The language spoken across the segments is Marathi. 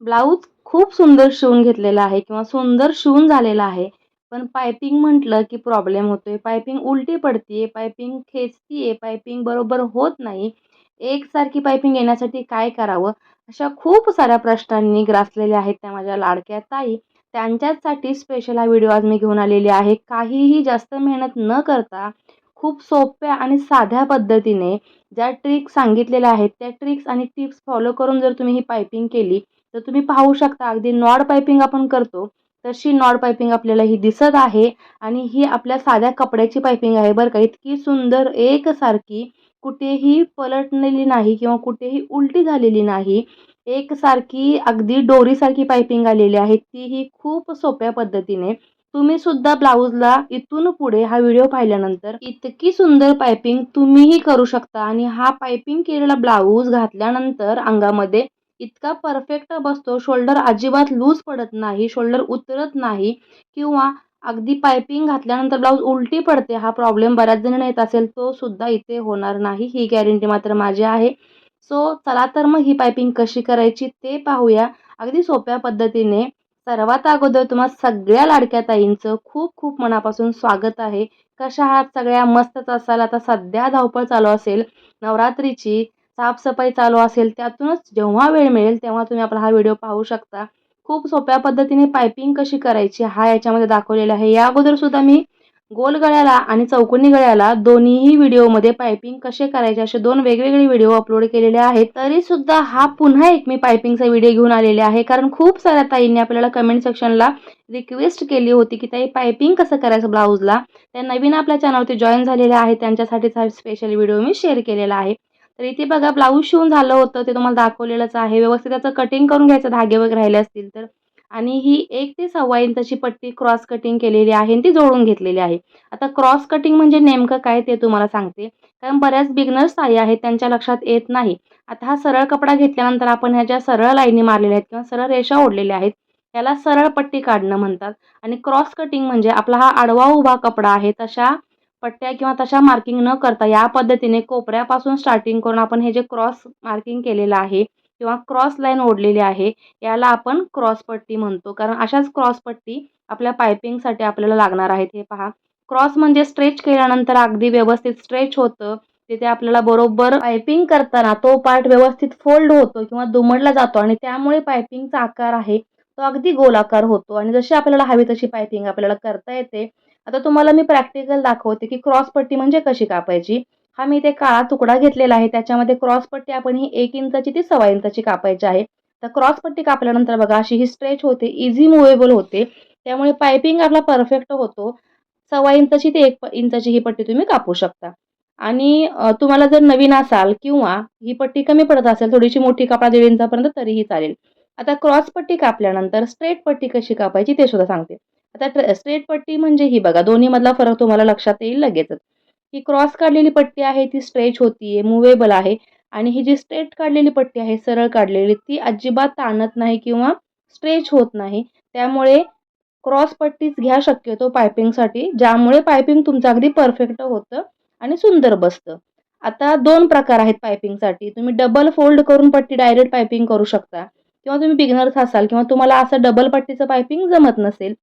ब्लाऊज खूप सुंदर शिवून घेतलेला आहे किंवा सुंदर शिवून झालेला आहे. पण पायपिंग म्हटलं की प्रॉब्लेम होतोय. पायपिंग उलटी पडतीये, पायपिंग खेचतीये, पायपिंग बरोबर होत नाही. एकसारखी पायपिंग येण्यासाठी काय करावं? अशा खूप साऱ्या प्रश्नांनी ग्रासलेल्या आहेत त्या माझ्या लाडक्या ताई. त्यांच्याचसाठी स्पेशल हा व्हिडिओ आज मी घेऊन आलेली आहे. काहीही जास्त मेहनत न करता खूप सोप्या आणि साध्या पद्धतीने ज्या ट्रिक्स सांगितलेल्या आहेत, त्या ट्रिक्स आणि टिप्स फॉलो करून जर तुम्ही ही पायपिंग केली, तर तुम्ही पाहू शकता अगदी नॉड पाइपिंग आपण करतो, तशी नॉड पाइपिंग आपल्याला ही दिसत आहे आणि ही आपल्या साध्या कपड्याची पाइपिंग आहे बरं का. इतकी सुंदर एकसारखी, कुठेही पलटलेली नाही किंवा कुठेही उलटी झालेली नाही. एकसारखी अगदी दोरीसारखी पाइपिंग आलेली आहे. तीही खूप सोप्या पद्धतीने. तुम्ही सुद्धा ब्लाउजला इथून पुढे हा व्हिडिओ पाहिल्यानंतर इतकी सुंदर पाइपिंग तुम्हीही करू शकता आणि हा पाइपिंग केलेला ब्लाउज घातल्यानंतर अंगामध्ये इतका परफेक्ट बसतो, शोल्डर अजिबात लूज पडत नाही, शोल्डर उतरत नाही किंवा अगदी पाइपिंग घातल्यानंतर ब्लाउज उलटी पडते. हा प्रॉब्लेम बऱ्याच जणांना येत असेल, तो सुद्धा इथे होणार नाही. ही गॅरंटी मात्र माझी आहे. सो चला तर मग ही पाइपिंग कशी करायची ते पाहूया. अगदी सोप्या पद्धतीने. सर्वात अगोदर तुम्हा सगळ्या लाडक्या ताईंचं खूप खूप मनापासून स्वागत आहे. कशा आहात सगळ्या? मस्तच असाल. आता सध्या धावपळ चालू असेल नवरात्रीची, साफसफाई चालू असेल, त्यातूनच जेव्हा वेळ मिळेल तेव्हा तुम्ही आपला हा व्हिडिओ पाहू शकता. खूप सोप्या पद्धतीने पाइपिंग कशी करायची हा याच्यामध्ये दाखवलेला आहे. या अगोदर सुद्धा मी गोल गळ्याला आणि चौकोनी गळ्याला दोन्हीही व्हिडिओमध्ये पाइपिंग कसे करायचे असे 2 वेगवेगळे व्हिडिओ अपलोड केलेले आहेत. तरी सुद्धा हा पुन्हा एक मी पाइपिंगचा व्हिडिओ घेऊन आलेले आहे. कारण खूप साऱ्या ताईंनी आपल्याला कमेंट सेक्शनला रिक्वेस्ट केली होती, की ताई पाइपिंग कसं करायचं ब्लाउजला. त्या नवीन आपल्या चॅनलवरती जॉइन झालेल्या आहेत, त्यांच्यासाठीच हा स्पेशल व्हिडिओ मी शेअर केलेला आहे. तर इथे बघा ब्लाऊज शिवून झालं होतं ते तुम्हाला दाखवलेलंच आहे. व्यवस्थित त्याचं कटिंग करून घ्यायचं धागे वगैरे राहिले असतील तर. आणि ही 1 ते 1.25 इंचाची पट्टी क्रॉस कटिंग केलेली आहे आणि ती जोडून घेतलेली आहे. आता क्रॉस कटिंग म्हणजे नेमकं काय ते तुम्हाला सांगते. कारण बऱ्याच बिगिनर्स ताई आहेत त्यांच्या लक्षात येत नाही. आता हा सरळ कपडा घेतल्यानंतर आपण ह्या ज्या सरळ लाईनी मारलेल्या आहेत किंवा सरळ रेषा ओढलेल्या आहेत, त्याला सरळ पट्टी काढणं म्हणतात. आणि क्रॉस कटिंग म्हणजे आपला हा आडवा उभा कपडा आहे तशा पट्ट्या किंवा तशा मार्किंग न करता या पद्धतीने कोपऱ्यापासून स्टार्टिंग करून आपण हे जे क्रॉस मार्किंग केलेलं आहे किंवा क्रॉस लाईन ओढलेली आहे, याला आपण क्रॉस पट्टी म्हणतो. कारण अशाच क्रॉस पट्टी आपल्या पाइपिंगसाठी आपल्याला लागणार आहेत. हे पहा, क्रॉस म्हणजे स्ट्रेच केल्यानंतर अगदी व्यवस्थित स्ट्रेच होतं. तिथे आपल्याला बरोबर पाइपिंग करताना तो पार्ट व्यवस्थित फोल्ड होतो किंवा दुमडला जातो आणि त्यामुळे पाइपिंगचा आकार आहे तो अगदी गोलाकार होतो आणि जशी आपल्याला हवी तशी पाइपिंग आपल्याला करता येते. आता तुम्हाला मी प्रॅक्टिकल दाखवते, की क्रॉस पट्टी म्हणजे कशी कापायची. हा मी इथे काळा तुकडा घेतलेला आहे. त्याच्यामध्ये क्रॉस पट्टी आपण ही 1 इंचाची ती 1.25 इंचाची कापायची आहे. तर क्रॉस पट्टी कापल्यानंतर बघा अशी ही स्ट्रेच होते, इझी मूव्हेबल होते. त्यामुळे पाइपिंग आपला परफेक्ट होतो. 1.25 इंचाची ते 1 इंचाची ही पट्टी तुम्ही कापू शकता. आणि तुम्हाला जर नवीन असाल किंवा ही पट्टी कमी पडत असेल, थोडीशी मोठी कापा 1.5 इंचापर्यंत तरीही चालेल. आता क्रॉस पट्टी कापल्यानंतर स्ट्रेट पट्टी कशी कापायची ते सुद्धा सांगते. आता स्ट्रेट पट्टी म्हणजे ही बघा, दोन्हीमधला फरक तुम्हाला लक्षात येईल लगेचच. ही क्रॉस काढलेली पट्टी आहे ती स्ट्रेच होतीये, मूव्हेबल आहे आणि ही जी स्ट्रेट काढलेली पट्टी आहे, सरळ काढलेली, ती अजिबात ताणत नाही किंवा स्ट्रेच होत नाही. त्यामुळे क्रॉस पट्टीच घ्या शक्यतो पाइपिंगसाठी, ज्यामुळे पाइपिंग तुमचं अगदी परफेक्ट होतं आणि सुंदर बसतं. आता 2 प्रकार आहेत पाइपिंगसाठी. तुम्ही डबल फोल्ड करून पट्टी डायरेक्ट पाइपिंग करू शकता किंवा तुम्ही बिगिनर्स असाल किंवा तुम्हाला असं डबल पट्टीचं पाइपिंग जमत नसेल,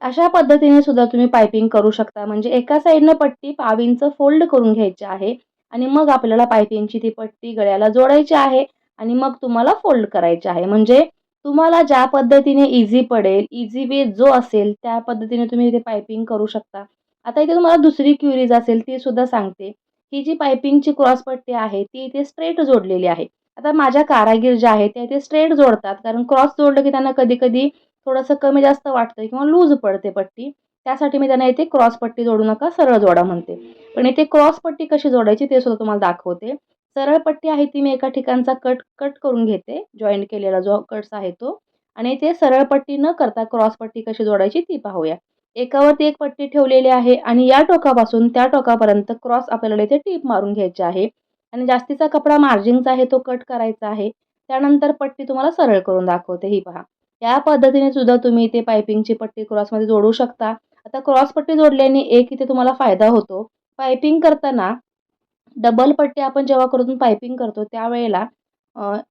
अशा पद्धतीने सुद्धा तुम्ही पाइपिंग करू शकता. म्हणजे एका साइडनं पट्टी पाव इंच फोल्ड करून घ्यायची आहे आणि मग आपल्याला पाइपिंगची ती पट्टी गळ्याला जोडायची आहे आणि मग तुम्हाला फोल्ड करायची आहे. म्हणजे तुम्हाला ज्या पद्धतीने ईझी पडेल, ईझी वे जो असेल त्या पद्धतीने तुम्ही इथे पाइपिंग करू शकता. आता इथे तुम्हाला दुसरी क्युरीज असेल ती सुद्धा सांगते. ही जी पाइपिंगची क्रॉस पट्टी आहे ती इथे स्ट्रेट जोडलेली आहे. आता माझ्या कारागीर ज्या आहेत त्या इथे स्ट्रेट जोडतात. कारण क्रॉस जोडलं की त्यांना कधी-कधी थोडंसं कमी जास्त वाटतंय किंवा लूज पडते पट्टी. त्यासाठी मी त्यांना इथे क्रॉस पट्टी जोडू नका, सरळ जोडा म्हणते. पण इथे क्रॉस पट्टी कशी जोडायची ते सुद्धा तुम्हाला दाखवते. सरळ पट्टी आहे ती मी एका ठिकाणचा कट करून घेते. जॉइंट केलेला जो कट्स आहे तो आणि इथे सरळ पट्टी न करता क्रॉस पट्टी कशी जोडायची ती पाहूया. एकावरती एक पट्टी ठेवलेली आहे आणि या टोकापासून त्या टोकापर्यंत क्रॉस आपल्याला इथे टिप मारून घ्यायची आहे आणि जास्तीचा कपडा मार्जिनचा आहे तो कट करायचा आहे. त्यानंतर पट्टी तुम्हाला सरळ करून दाखवते. ही पहा. या पद्धतीने सुद्धा तुम्ही इथे पाइपिंगची पट्टी क्रॉसमध्ये जोडू शकता. आता क्रॉस पट्टी जोडल्याने एक इथे तुम्हाला फायदा होतो. पाइपिंग करताना डबल पट्टी आपण जेव्हा करून पाइपिंग करतो त्यावेळेला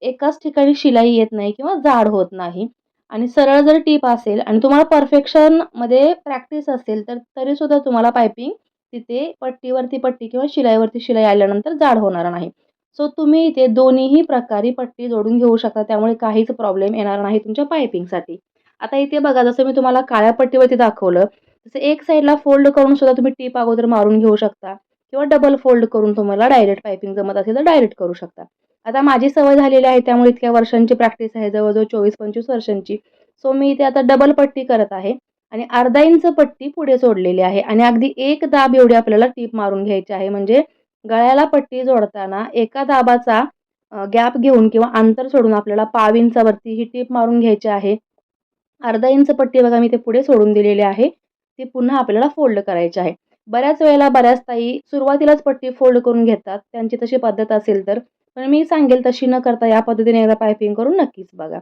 एकाच ठिकाणी शिलाई येत नाही किंवा जाड होत नाही. आणि सरळ जर टीप असेल आणि तुम्हाला परफेक्शनमध्ये प्रॅक्टिस असेल, तर तरीसुद्धा तुम्हाला पायपिंग तिथे पट्टीवरती पट्टी किंवा शिलाईवरती शिलाई आल्यानंतर जाड होणार नाही. सो तुम्ही इथे दोन्हीही प्रकारे पट्टी जोडून घेऊ शकता. त्यामुळे काहीच प्रॉब्लेम येणार नाही तुमच्या पायपिंगसाठी. आता इथे बघा, जसं मी तुम्हाला काळ्या पट्टीवरती दाखवलं, तसं एक साईडला फोल्ड करून सुद्धा तुम्ही टीप अगोदर मारून घेऊ शकता किंवा डबल फोल्ड करून तुम्हाला डायरेक्ट पायपिंग जमत असेल तर डायरेक्ट करू शकता. आता माझी सवय झालेली आहे, त्यामुळे इतक्या वर्षांची प्रॅक्टिस आहे, जवळ-जवळ 24-25 वर्षांची. सो मी इथे आता डबल पट्टी करत आहे आणि अर्धा इंच पट्टी पुढे सोडलेली आहे आणि अगदी एक दाब एवढी आपल्याला टीप मारून घ्यायची आहे. म्हणजे गळ्याला पट्टी जोडताना एका दाबाचा गॅप घेऊन किंवा अंतर सोडून आपल्याला पाव इंचावरती ही टीप मारून घ्यायची आहे. अर्धा इंच पट्टी बघा मी ते पुढे सोडून दिलेली आहे. ती पुन्हा आपल्याला फोल्ड करायची आहे. बऱ्याच वेळेला बऱ्याच ताई सुरुवातीलाच पट्टी फोल्ड करून घेतात, त्यांची तशी पद्धत असेल तर. पण मी सांगेल तशी न करता या पद्धतीने एकदा पायपिंग करून नक्कीच बघा.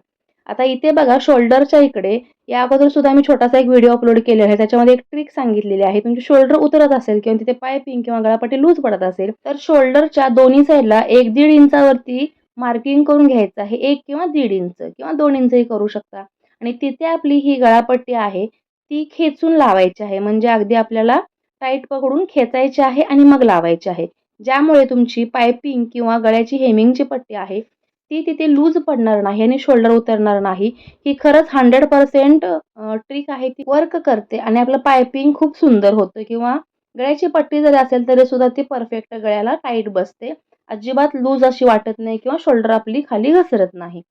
आता इथे बघा शोल्डरच्या इकडे या अगोदर सुद्धा मी छोटासा एक व्हिडिओ अपलोड केलेला आहे. त्याच्यामध्ये एक ट्रिक सांगितलेली आहे. तुमची शोल्डर उतरत असेल किंवा तिथे पायपिंग किंवा गळापट्टी लूज पडत असेल, तर शोल्डरच्या दोन्ही साईडला 1-1.5 इंचावरती मार्किंग करून घ्यायचं आहे. 1 किंवा 1.5 इंच किंवा 2 इंचही करू शकता. आणि तिथे आपली ही गळापट्टी आहे, ती खेचून लावायची आहे. म्हणजे अगदी आपल्याला टाईट पकडून खेचायची आहे आणि मग लावायची आहे. ज्यामुळे तुमची पायपिंग किंवा गळ्याची हेमिंगची पट्टी आहे, ती तिथे लूज पडणार नाही आणि शोल्डर उतरणार नाही. ही खरंच 100% ट्रिक आहे, ती वर्क करते आणि आपलं पायपिंग खूप सुंदर होतं किंवा गळ्याची पट्टी जरी असेल तरीसुद्धा ती परफेक्ट गळ्याला टाईट बसते. अजिबात लूज अशी वाटत नाही किंवा शोल्डर आपली खाली घसरत नाही.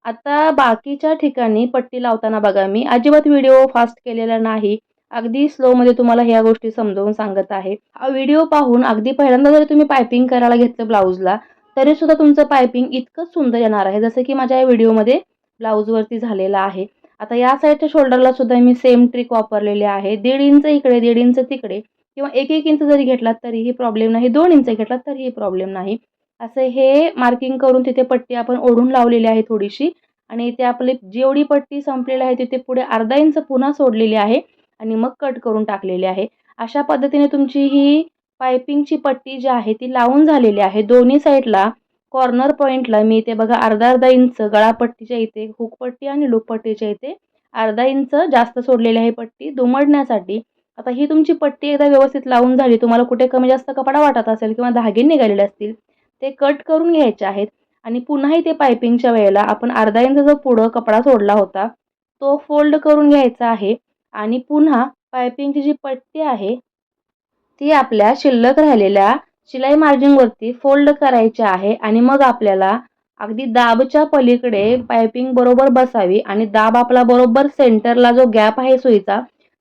आता बाकीच्या ठिकाणी पट्टी लावताना बघा, मी अजिबात व्हिडिओ फास्ट केलेला नाही. अगदी स्लोमध्ये तुम्हाला ह्या गोष्टी समजावून सांगत आहे. हा व्हिडिओ पाहून अगदी पहिल्यांदा जरी तुम्ही पायपिंग करायला घेतलं ब्लाउजला, तरीसुद्धा तुमचं पायपिंग इतकं सुंदर येणार आहे, जसं की माझ्या या व्हिडिओमध्ये ब्लाउजवरती झालेलं आहे. आता या साईडच्या शोल्डरला सुद्धा मी सेम ट्रिक वापरलेली आहे. 1.5 इंच इकडे, 1.5 इंच तिकडे किंवा 1-1 इंच जरी घेतलात तरीही प्रॉब्लेम नाही. 2 इंच घेतलात तरीही प्रॉब्लेम नाही. असं हे मार्किंग करून तिथे पट्टी आपण ओढून लावलेली आहे थोडीशी आणि इथे आपली जेवढी पट्टी संपलेली आहे तिथे पुढे अर्धा इंच पुन्हा सोडलेली आहे आणि मग कट करून टाकलेली आहे. अशा पद्धतीने तुमची ही पायपिंगची पट्टी जी आहे ती लावून झालेली आहे. दोन्ही साईडला कॉर्नर पॉईंटला मी इथे बघा अर्धा-अर्धा इंच गळापट्टीच्या इथे हुकपट्टी आणि लूपपट्टीच्या इथे अर्धा इंच जास्त सोडलेली आहे पट्टी दुमडण्यासाठी. आता ही तुमची पट्टी एकदा व्यवस्थित लावून झाली, तुम्हाला कुठे कमी जास्त कपडा वाटत असेल किंवा धागे निघालेले असतील, ते कट करून घ्यायचे आहेत आणि पुन्हा इथे पायपिंगच्या वेळेला आपण अर्धा इंच जो पुढं कपडा सोडला होता, तो फोल्ड करून घ्यायचा आहे आणि पुन्हा पायपिंगची जी पट्टी आहे, ती आपल्या शिल्लक राहिलेल्या शिलाई मार्जिनवरती फोल्ड करायची आहे आणि मग आपल्याला अगदी दाबच्या पलीकडे पायपिंग बरोबर बसावी आणि दाब आपला बरोबर सेंटरला जो गॅप आहे सुईचा,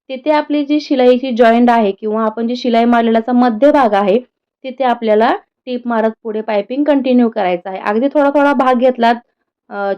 तिथे आपली जी शिलाईची जॉइंट आहे किंवा आपण जी शिलाई मारलेल्याचा मध्यभाग आहे, तिथे आपल्याला टीप मारत पुढे पायपिंग कंटिन्यू करायचं आहे. अगदी थोडा-थोडा भाग घेतलात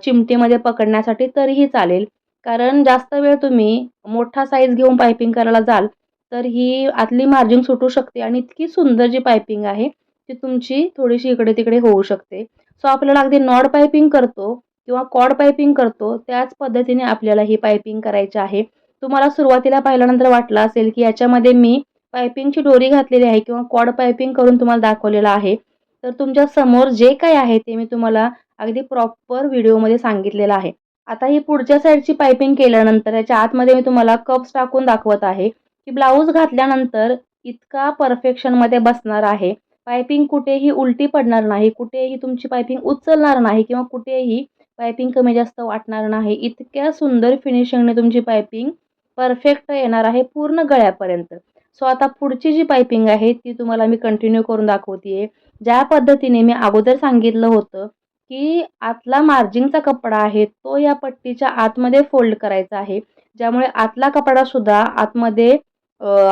चिमटीमध्ये पकडण्यासाठी तरीही चालेल. कारण जास्त वेळ तुम्ही मोठा साईज घेऊन पायपिंग करायला जाल, तर ही आतली मार्जिन सुटू शकते आणि इतकी सुंदर जी पायपिंग आहे, ती तुमची थोडीशी इकडे-तिकडे होऊ शकते. सो आपल्याला अगदी नॉड पायपिंग करतो किंवा कॉर्ड पायपिंग करतो, त्याच पद्धतीने आपल्याला ही पायपिंग करायची आहे. तुम्हाला सुरुवातीला पाहिल्यानंतर वाटलं असेल, की याच्यामध्ये मी पायपिंगची दोरी घातलेली आहे किंवा कॉर्ड पायपिंग करून तुम्हाला दाखवलेलं आहे. तर तुमच्या समोर जे काही आहे ते मी तुम्हाला अगदी प्रॉपर व्हिडिओमध्ये सांगितलेलं आहे. आता ही पुढच्या साईडची पायपिंग केल्यानंतर याच्या आतमध्ये मी तुम्हाला कप्स टाकून दाखवत आहे, की ब्लाउज घातल्यानंतर इतका परफेक्शनमध्ये बसणार आहे. पायपिंग कुठेही उलटी पडणार नाही, कुठेही तुमची पायपिंग उचलणार नाही किंवा कुठेही पायपिंग कमी जास्त वाटणार नाही. इतक्या सुंदर फिनिशिंगने तुमची पायपिंग परफेक्ट येणार आहे पूर्ण गळ्यापर्यंत. सो आता पुढची जी पायपिंग आहे ती तुम्हाला मी कंटिन्यू करून दाखवते. ज्या पद्धतीने मी अगोदर सांगितलं होतं, की आतला मार्जिनचा कपडा आहे तो या पट्टीच्या आतमध्ये फोल्ड करायचा आहे. ज्यामुळे आतला कपडासुद्धा आतमध्ये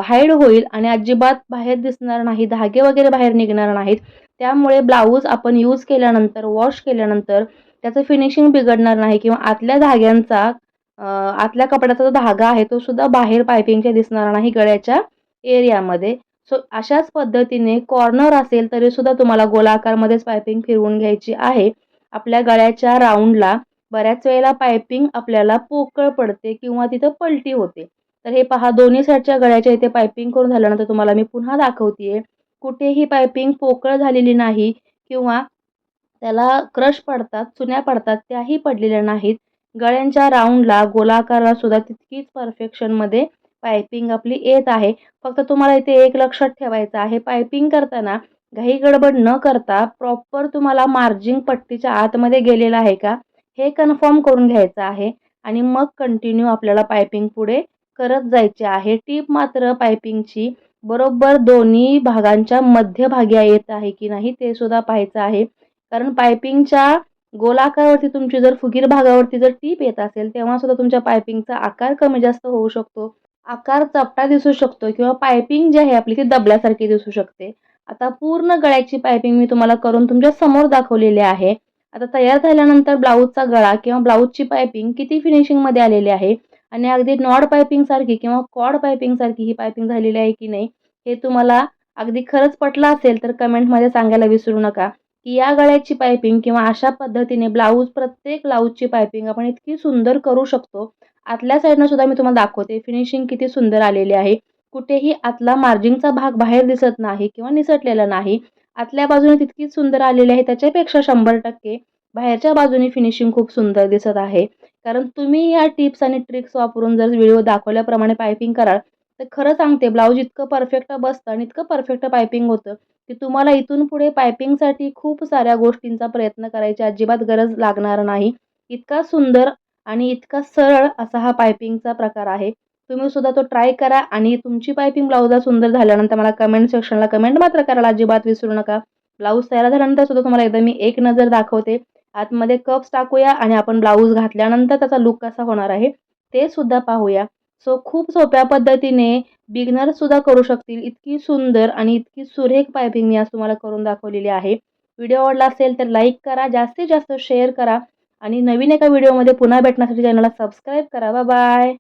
हाईड होईल आणि अजिबात बाहेर दिसणार नाही, धागे वगैरे बाहेर निघणार नाहीत. त्यामुळे ब्लाऊज आपण यूज केल्यानंतर, वॉश केल्यानंतर त्याचं फिनिशिंग बिघडणार नाही किंवा आतल्या धाग्यांचा आतल्या कपड्याचा जो धागा आहे तो सुद्धा बाहेर पायपिंगच्या दिसणार नाही गळ्याच्या एरियामध्ये. सो अशाच पद्धतीने कॉर्नर असेल तरीसुद्धा तुम्हाला गोलाकारमध्येच पायपिंग फिरवून घ्यायची आहे. आपल्या गळ्याच्या राउंडला बऱ्याच वेळेला पायपिंग आपल्याला पोकळ पडते किंवा तिथं पलटी होते. तर हे पहा, दोन्ही साईडच्या गळ्याच्या इथे पायपिंग करून झाल्यानंतर तुम्हाला मी पुन्हा दाखवते कुठेही पायपिंग पोकळ झालेली नाही किंवा त्याला क्रश पडतात, चुन्या पडतात, त्याही पडलेल्या नाहीत. गळ्यांच्या राउंडला, गोलाकाराला सुद्धा तितकीच परफेक्शनमध्ये पायपिंग आपली येत आहे. फक्त तुम्हाला इथे एक लक्षात ठेवायचं आहे, पायपिंग करताना घाई गडबड न करता प्रॉपर तुम्हाला मार्जिन पट्टीच्या आतमध्ये गेलेलं आहे का, हे कन्फर्म करून घ्यायचं आहे आणि मग कंटिन्यू आपल्याला पायपिंग पुढे करत जायची आहे. टीप मात्र पायपिंगची बरोबर दोन्ही भागांच्या मध्यभागी येत आहे की नाही ते सुद्धा पाहायचं आहे. कारण पायपिंगच्या गोलाकारावरती तुमची जर फुगीर भागावरती जर टीप येत असेल, तेव्हा सुद्धा तुमच्या पायपिंगचा आकार कमी जास्त होऊ शकतो. आकार चपटा दिसू शकतो किंवा पायपिंग जी आहे आपली ती दबल्यासारखी दिसू शकते. आता पूर्ण गळ्याची पायपिंग मी तुम्हाला करून तुमच्या समोर दाखवलेली आहे. आता तयार झाल्यानंतर ब्लाऊजचा गळा किंवा ब्लाऊजची पायपिंग किती फिनिशिंगमध्ये आलेली आहे आणि अगदी नॉड पायपिंगसारखी किंवा कॉर्ड पायपिंगसारखी ही पायपिंग झालेली आहे की नाही, हे तुम्हाला अगदी खरंच पटलं असेल तर कमेंटमध्ये सांगायला विसरू नका. की या गळ्याची पायपिंग किंवा अशा पद्धतीने प्रत्येक ब्लाऊजची पायपिंग आपण इतकी सुंदर करू शकतो. आतल्या साईडनं सुद्धा मी तुम्हाला दाखवते फिनिशिंग किती सुंदर आलेली आहे. कुठेही आतला मार्जिनचा भाग बाहेर दिसत नाही किंवा निसटलेला नाही. आतल्या बाजूने तितकीच सुंदर आलेली आहे. त्याच्यापेक्षा 100% बाहेरच्या बाजूने फिनिशिंग खूप सुंदर दिसत आहे. कारण तुम्ही या टिप्स आणि ट्रिक्स वापरून जर व्हिडिओ दाखवल्याप्रमाणे पायपिंग कराल, तर खरं सांगते ब्लाऊज इतकं परफेक्ट बसतं आणि इतकं परफेक्ट पायपिंग होतं, की तुम्हाला इथून पुढे पायपिंगसाठी खूप साऱ्या गोष्टींचा प्रयत्न करायची अजिबात गरज लागणार नाही. इतका सुंदर आणि इतका सरळ असा हा पायपिंगचा प्रकार आहे. तुम्ही सुद्धा तो ट्राय करा आणि तुमची पायपिंग ब्लाऊजला सुंदर झाल्यानंतर मला कमेंट सेक्शनला कमेंट मात्र करायला अजिबात विसरू नका. ब्लाऊज तयार झाल्यानंतर सुद्धा तुम्हाला एकदा मी एक नजर दाखवते. आतमध्ये कप्स टाकूया आणि आपण ब्लाऊज घातल्यानंतर त्याचा लूक कसा होणार आहे ते सुद्धा पाहूया. खूप सोप्या पद्धतीने बिगिनर सुद्धा करू शकतील इतकी सुंदर आणि इतकी सुरेख पायपिंग मी आज तुम्हाला करून दाखवलेली आहे. व्हिडिओ आवडला असेल तर लाईक करा, जास्तीत जास्त शेअर करा आणि नवीन एका व्हिडिओमध्ये पुन्हा भेटण्यासाठी चॅनलला सबस्क्राईब करा. Bye bye.